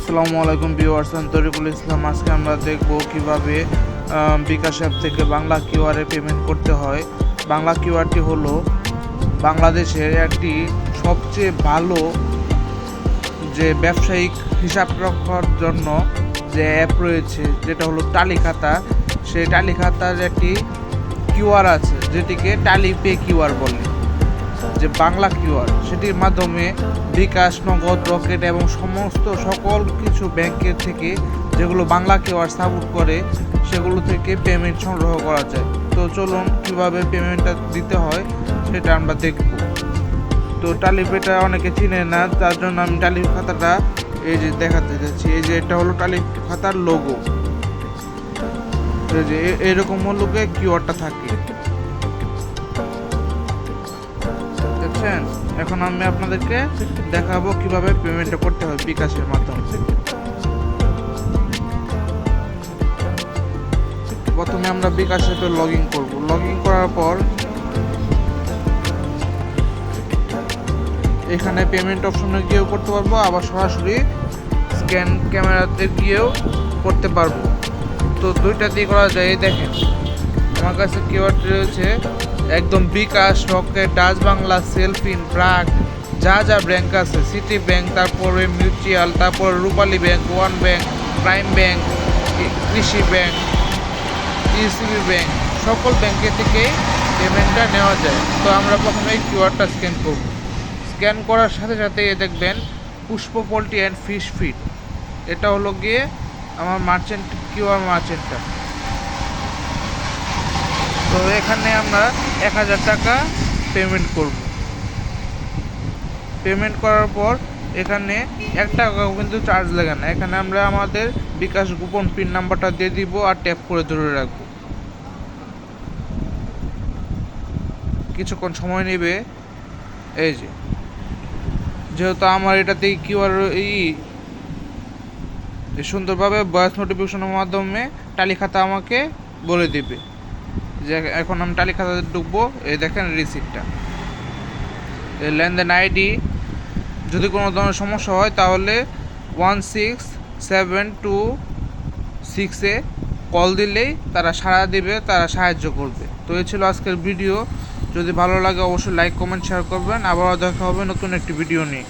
আসসালামু আলাইকুম ভিউয়ার্স, আমি তরিকুল ইসলাম। আজকে আমরা দেখব কিভাবে বিকাশ অ্যাপ থেকে বাংলা কিউআরে পেমেন্ট করতে হয়। বাংলা কিউআরটি হলো বাংলাদেশের একটি সবচেয়ে ভালো যে ব্যবসায়িক হিসাব রাখার জন্য যে অ্যাপ রয়েছে, যেটা হলো টালি খাতা। সেই টালি খাতার একটি কিউআর আছে, যেটিকে টালি পে কিউআর বলে। যে বাংলা কিউআর, সেটির মাধ্যমে বিকাশ, নগদ, রকেট এবং সকল কিছু ব্যাংকের থেকে যেগুলো বাংলা কিউআর সাপোর্ট করে সেগুলো থেকে পেমেন্ট সংগ্রহ করা যায়। তো চলুন কিভাবে পেমেন্টটা দিতে হয় সেটা আমরা দেখব। তো টালি পেটা অনেকে চিনে না, তার জন্য আমি টালি খাতাটা এই যে দেখাতে যাচ্ছি। এই যে এটা হলো টালি খাতার লোগো, এই যে এরকম হলো কিউআরটা থাকে। এখন আমি আপনাদেরকে দেখাবো কিভাবে পেমেন্টটা করতে হয় বিকাশের মাধ্যমে। প্রথমে আমরা বিকাশ অ্যাপে লগ ইন করবো। লগ ইন করার পর এখানে পেমেন্ট অপশনে গিয়েও করতে পারবো, আবার সরাসরি স্ক্যান ক্যামেরাতে গিয়েও করতে পারবো। তো দুইটা দিয়ে করা যায়। এই দেখেন আমার কাছে কিউআরটি রয়েছে একদম bKash, Rocket, Dutch Bangla, Cellfin, BRAC, যা যা ব্যাংক আছে, সিটি ব্যাংক, তারপরে মিউচুয়াল, তারপর Rupali Bank, One Bank, Prime Bank, Krishi Bank, ECB Bank, সকল ব্যাংকের থেকে পেমেন্টটা নেওয়া যায়। তো আমরা প্রথমে কিউআরটা স্ক্যান করব। স্ক্যান করার সাথে সাথে দেখবেন পুষ্প পোল্ট্রি অ্যান্ড ফিশ ফিড, এটা হলো গিয়ে আমার মার্চেন্ট কিউআর মার্চেন্টটা। তো এখানে আমরা 1000 টাকা পেমেন্ট করব। পেমেন্ট করার পর এখানে 1 টাকাও কিন্তু চার্জ লাগে না। এখানে আমরা আমাদের বিকাশ গোপন পিন নাম্বারটা দিয়ে দিব আর ট্যাপ করে ধরে রাখব। কিছুক্ষণ সময় নেবে। এই যেহেতু আমার এটাতে কিউআর সুন্দরভাবে ভয়েস নোটিফিকেশনের মাধ্যমে টালি খাতা আমাকে বলে দিবে যে এখন আমি টালি খাতাতে ঢুকবো। এই দেখেন রিসিপ্টটা, লেনদেন আইডি। যদি কোনো ধরনের সমস্যা হয় তাহলে 16726-এ কল দিলেই তারা সাড়া দিবে, তারা সাহায্য করবে। তো এই ছিল আজকের ভিডিও। যদি ভালো লাগে অবশ্যই লাইক, কমেন্ট, শেয়ার করবেন। আবারও দেখা হবে নতুন একটি ভিডিও নিয়ে।